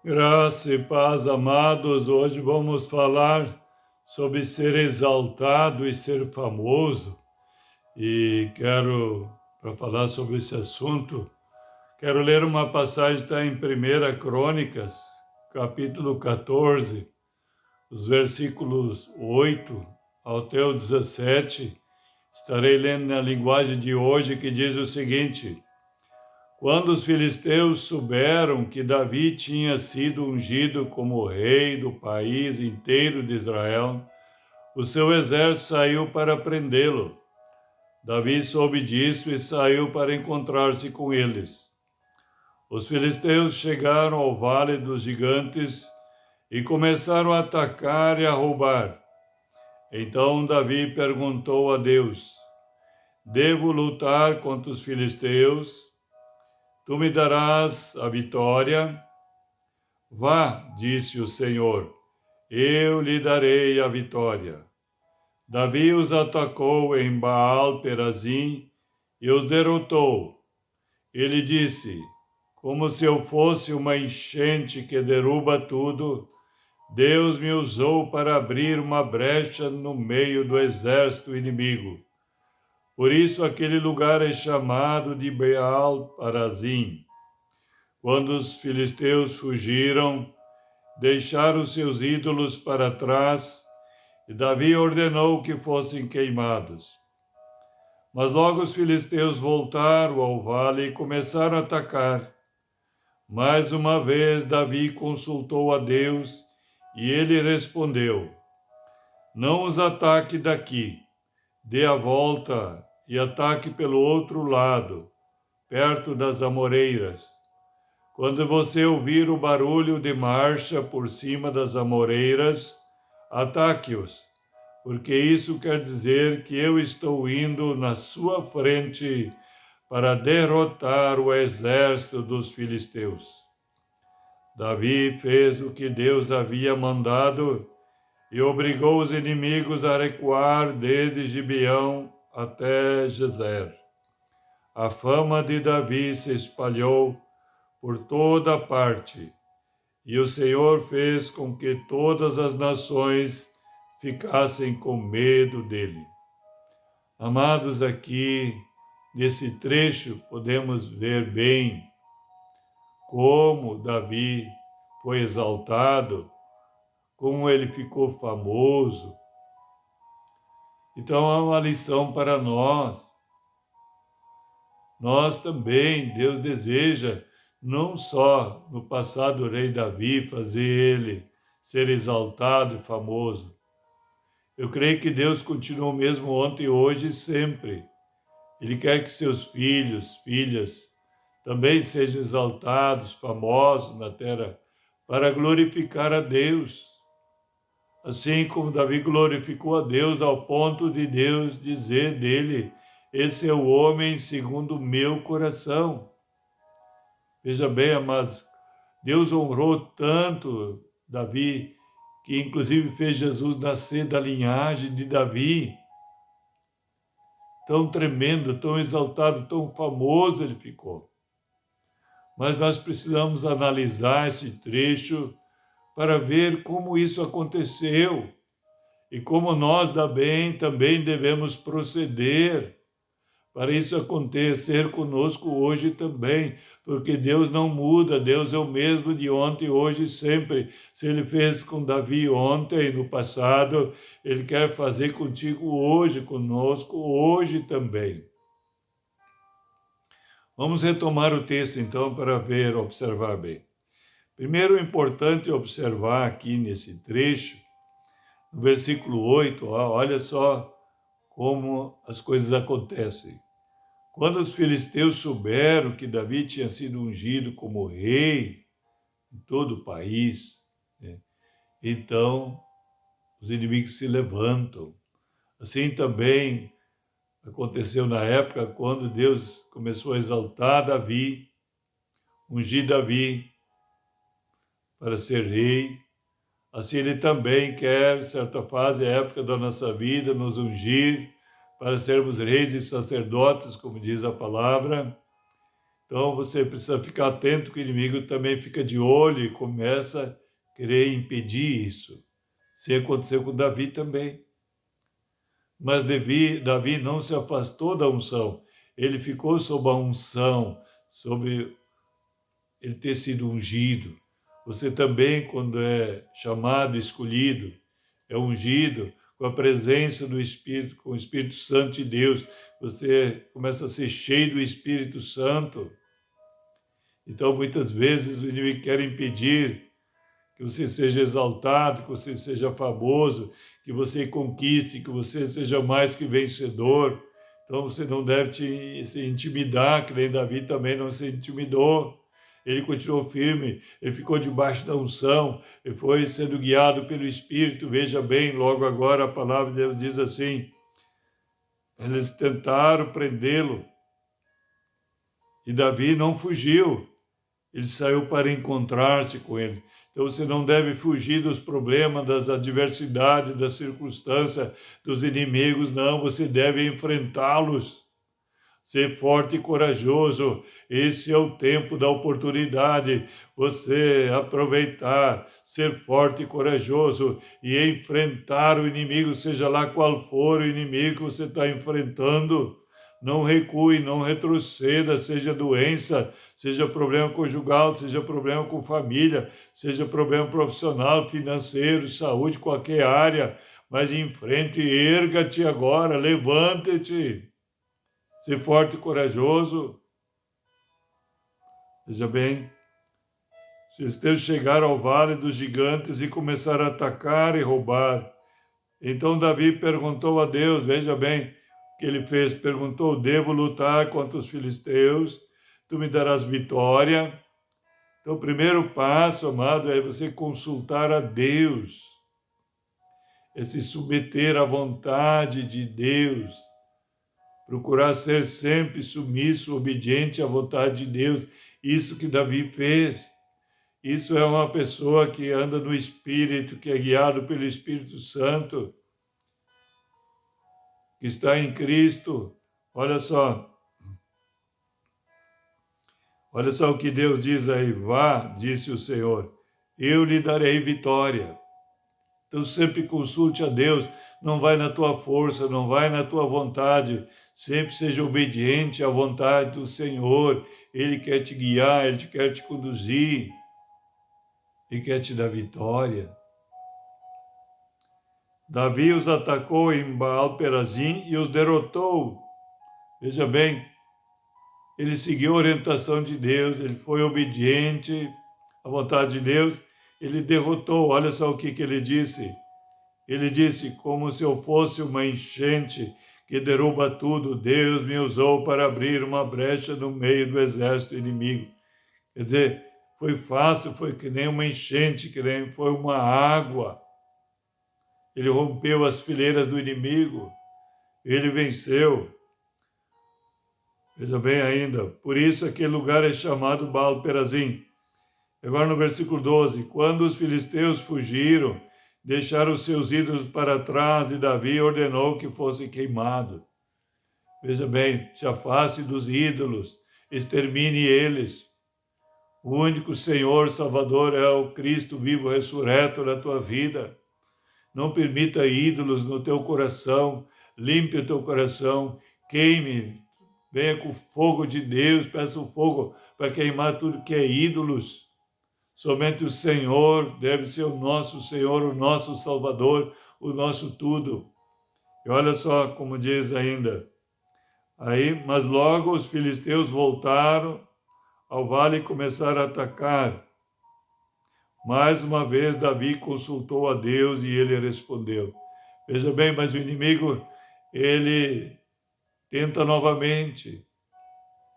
Graça e paz, amados. Hoje vamos falar sobre ser exaltado e ser famoso. E para falar sobre esse assunto, quero ler uma passagem que está em 1 Crônicas, capítulo 14, os versículos 8 até o 17. Estarei lendo na linguagem de hoje, que diz o seguinte: Quando os filisteus souberam que Davi tinha sido ungido como rei do país inteiro de Israel, o seu exército saiu para prendê-lo. Davi soube disso e saiu para encontrar-se com eles. Os filisteus chegaram ao Vale dos Gigantes e começaram a atacar e a roubar. Então Davi perguntou a Deus: Devo lutar contra os filisteus? Tu me darás a vitória? Vá, disse o Senhor, eu lhe darei a vitória. Davi os atacou em Baal-Perazim e os derrotou. Ele disse: Como se eu fosse uma enchente que derruba tudo, Deus me usou para abrir uma brecha no meio do exército inimigo. Por isso aquele lugar é chamado de Baal-Perazim. Quando os filisteus fugiram, deixaram seus ídolos para trás, e Davi ordenou que fossem queimados. Mas logo os filisteus voltaram ao vale e começaram a atacar. Mais uma vez Davi consultou a Deus, e ele respondeu: Não os ataque daqui, dê a volta e ataque pelo outro lado, perto das amoreiras. Quando você ouvir o barulho de marcha por cima das amoreiras, ataque-os, porque isso quer dizer que eu estou indo na sua frente para derrotar o exército dos filisteus. Davi fez o que Deus havia mandado e obrigou os inimigos a recuar desde Gibeão até Gezer. A fama de Davi se espalhou por toda parte, e o Senhor fez com que todas as nações ficassem com medo dele. Amados, aqui nesse trecho podemos ver bem como Davi foi exaltado, como ele ficou famoso. Então há uma lição para nós. Nós também, Deus deseja não só no passado o rei Davi fazer ele ser exaltado e famoso. Eu creio que Deus continua o mesmo ontem, hoje e sempre. Ele quer que seus filhos, filhas, também sejam exaltados, famosos na terra, para glorificar a Deus. Assim como Davi glorificou a Deus ao ponto de Deus dizer dele: esse é o homem segundo o meu coração. Veja bem, amados, Deus honrou tanto Davi, que inclusive fez Jesus nascer da linhagem de Davi. Tão tremendo, tão exaltado, tão famoso ele ficou. Mas nós precisamos analisar esse trecho para ver como isso aconteceu e como nós também devemos proceder para isso acontecer conosco hoje também, porque Deus não muda, Deus é o mesmo de ontem, hoje e sempre. Se Ele fez com Davi ontem, no passado, Ele quer fazer contigo hoje, conosco hoje também. Vamos retomar o texto então para observar bem. Primeiro, é importante observar aqui nesse trecho, no versículo 8, olha só como as coisas acontecem. Quando os filisteus souberam que Davi tinha sido ungido como rei em todo o país, né, então os inimigos se levantam. Assim também aconteceu na época quando Deus começou a exaltar Davi, ungir Davi para ser rei. Assim ele também quer, certa fase, a época da nossa vida, nos ungir para sermos reis e sacerdotes, como diz a palavra. Então você precisa ficar atento que o inimigo também fica de olho e começa a querer impedir isso. Isso aconteceu com Davi também. Mas Davi não se afastou da unção. Ele ficou sob a unção, sob ele ter sido ungido. Você também, quando é chamado, escolhido, é ungido com a presença do Espírito, com o Espírito Santo de Deus. Você começa a ser cheio do Espírito Santo. Então, muitas vezes, o inimigo quer impedir que você seja exaltado, que você seja famoso, que você conquiste, que você seja mais que vencedor. Então você não deve se intimidar, que nem Davi também não se intimidou. Ele continuou firme, ele ficou debaixo da unção, ele foi sendo guiado pelo Espírito. Veja bem, logo agora a palavra de Deus diz assim, eles tentaram prendê-lo e Davi não fugiu. Ele saiu para encontrar-se com ele. Então você não deve fugir dos problemas, das adversidades, das circunstâncias, dos inimigos, não, você deve enfrentá-los. Ser forte e corajoso, esse é o tempo da oportunidade. Você aproveitar, ser forte e corajoso e enfrentar o inimigo, seja lá qual for o inimigo que você está enfrentando. Não recue, não retroceda, seja doença, seja problema conjugal, seja problema com família, seja problema profissional, financeiro, saúde, qualquer área. Mas enfrente, erga-te agora, levante-te. Ser forte e corajoso. Veja bem, se vocês chegaram ao vale dos gigantes e começaram a atacar e roubar. Então Davi perguntou a Deus, veja bem o que ele fez, perguntou, devo lutar contra os filisteus? Tu me darás vitória? Então o primeiro passo, amado, é você consultar a Deus, é se submeter à vontade de Deus, procurar ser sempre submisso, obediente à vontade de Deus. Isso que Davi fez. Isso é uma pessoa que anda no Espírito, que é guiado pelo Espírito Santo, que está em Cristo. Olha só o que Deus diz aí. Vá, disse o Senhor, eu lhe darei vitória. Então sempre consulte a Deus, não vai na tua força, não vai na tua vontade, sempre seja obediente à vontade do Senhor. Ele quer te guiar, Ele quer te conduzir, Ele quer te dar vitória. Davi os atacou em Baal-Perazim e os derrotou. Veja bem, ele seguiu a orientação de Deus, ele foi obediente à vontade de Deus, ele derrotou. Olha só o que ele disse. Ele disse, como se eu fosse uma enchente que derruba tudo, Deus me usou para abrir uma brecha no meio do exército inimigo. Quer dizer, foi fácil, foi que nem uma enchente, que nem foi uma água. Ele rompeu as fileiras do inimigo, ele venceu. Veja bem ainda, por isso aquele lugar é chamado Baal-Perazim. Agora no versículo 12, quando os filisteus fugiram, deixaram seus ídolos para trás e Davi ordenou que fosse queimado. Veja bem, se afaste dos ídolos, extermine eles. O único Senhor Salvador é o Cristo vivo ressurreto na tua vida. Não permita ídolos no teu coração, limpe o teu coração, queime, venha com o fogo de Deus, peça o fogo para queimar tudo que é ídolos. Somente o Senhor deve ser o nosso Senhor, o nosso Salvador, o nosso tudo. E olha só como diz ainda. Aí, mas logo os filisteus voltaram ao vale e começaram a atacar. Mais uma vez Davi consultou a Deus e ele respondeu. Veja bem, mas o inimigo, ele tenta novamente.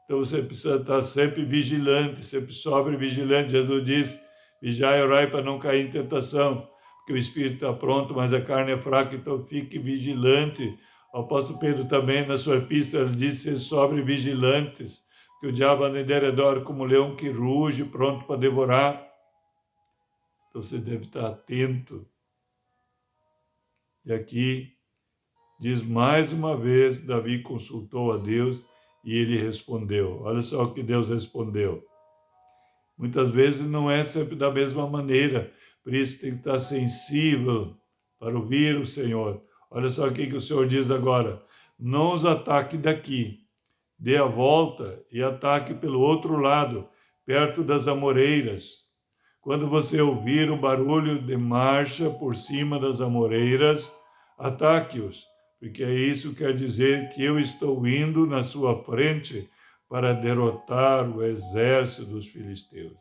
Então você precisa estar sempre vigilante, sempre sobre vigilante. Jesus diz, vigiai e orai para não cair em tentação, porque o espírito está pronto, mas a carne é fraca, então fique vigilante. O apóstolo Pedro também, na sua epístola, ele diz ser sobre vigilantes, que o diabo anda em derredor como um leão que ruge, pronto para devorar. Então você deve estar atento. E aqui diz mais uma vez, Davi consultou a Deus E ele respondeu. Olha só o que Deus respondeu. Muitas vezes não é sempre da mesma maneira, por isso tem que estar sensível para ouvir o Senhor. Olha só o que o Senhor diz agora. Não os ataque daqui, dê a volta e ataque pelo outro lado, perto das amoreiras. Quando você ouvir o barulho de marcha por cima das amoreiras, ataque-os, porque isso quer dizer que eu estou indo na sua frente para derrotar o exército dos filisteus.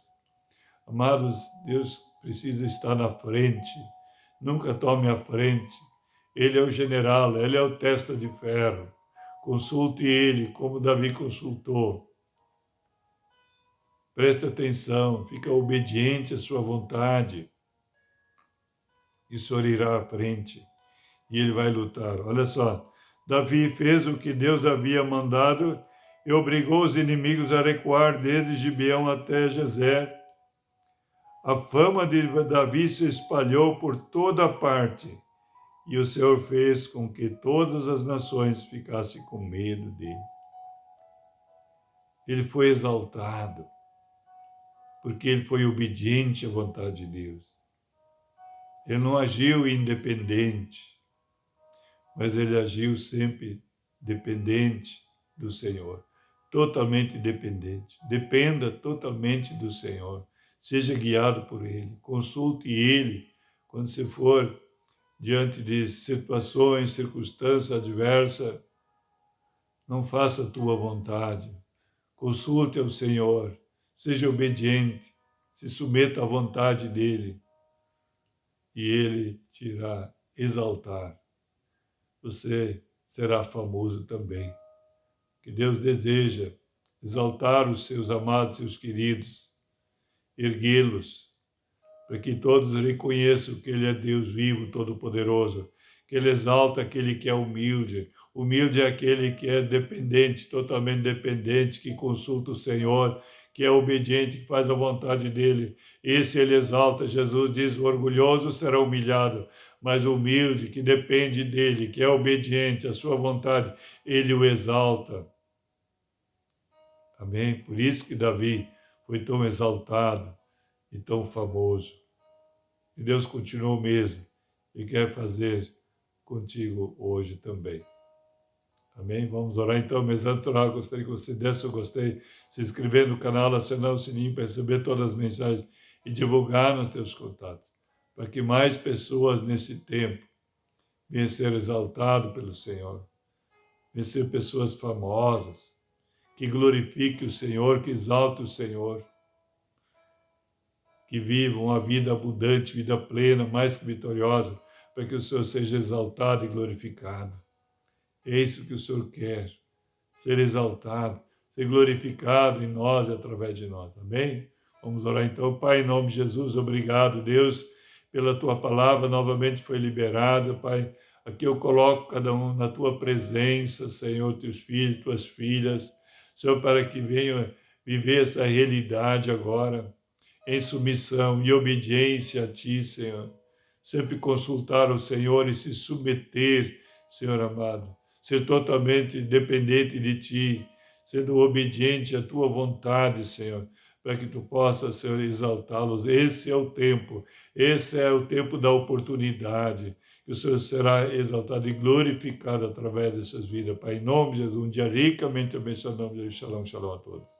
Amados, Deus precisa estar na frente, nunca tome a frente. Ele é o general, ele é o testa de ferro. Consulte ele, como Davi consultou. Preste atenção, fica obediente à sua vontade. E o Senhor irá à frente e ele vai lutar. Olha só, Davi fez o que Deus havia mandado e obrigou os inimigos a recuar desde Gibeão até Gezer. A fama de Davi se espalhou por toda parte e o Senhor fez com que todas as nações ficassem com medo dele. Ele foi exaltado porque ele foi obediente à vontade de Deus. Ele não agiu independente, mas ele agiu sempre dependente do Senhor, totalmente dependente. Dependa totalmente do Senhor, seja guiado por Ele, consulte Ele quando você for diante de situações, circunstâncias adversas. Não faça a tua vontade, consulte ao Senhor, seja obediente, se submeta à vontade dEle e Ele te irá exaltar. Você será famoso também. Que Deus deseja exaltar os seus amados, seus queridos, erguê-los, para que todos reconheçam que Ele é Deus vivo, todo-poderoso, que Ele exalta aquele que é humilde. Humilde é aquele que é dependente, totalmente dependente, que consulta o Senhor, que é obediente, que faz a vontade dEle. Esse Ele exalta. Jesus diz, o orgulhoso será humilhado, mas o humilde, que depende dEle, que é obediente à sua vontade, Ele o exalta. Amém? Por isso que Davi foi tão exaltado e tão famoso. E Deus continuou mesmo e quer fazer contigo hoje também. Amém? Vamos orar então, mas antes de orar, gostaria que você desse o gostei, se inscrever no canal, acionar o sininho para receber todas as mensagens e divulgar nos teus contatos, para que mais pessoas nesse tempo venham ser exaltados pelo Senhor, venham ser pessoas famosas, que glorifique o Senhor, que exalte o Senhor, que vivam uma vida abundante, vida plena, mais que vitoriosa, para que o Senhor seja exaltado e glorificado. É isso que o Senhor quer, ser exaltado, ser glorificado em nós e através de nós. Amém? Vamos orar então. Pai, em nome de Jesus, obrigado, Deus, pela Tua palavra, novamente foi liberada, Pai. Aqui eu coloco cada um na Tua presença, Senhor, Teus filhos, Tuas filhas, Senhor, para que venham viver essa realidade agora, em submissão e obediência a Ti, Senhor. Sempre consultar o Senhor e se submeter, Senhor amado. Ser totalmente dependente de Ti, sendo obediente à Tua vontade, Senhor, para que Tu possas, Senhor, exaltá-los. Esse é o tempo da oportunidade, que o Senhor será exaltado e glorificado através dessas vidas. Pai, em nome de Jesus, um dia ricamente abençoado, em nome de Jesus. Shalom, shalom a todos.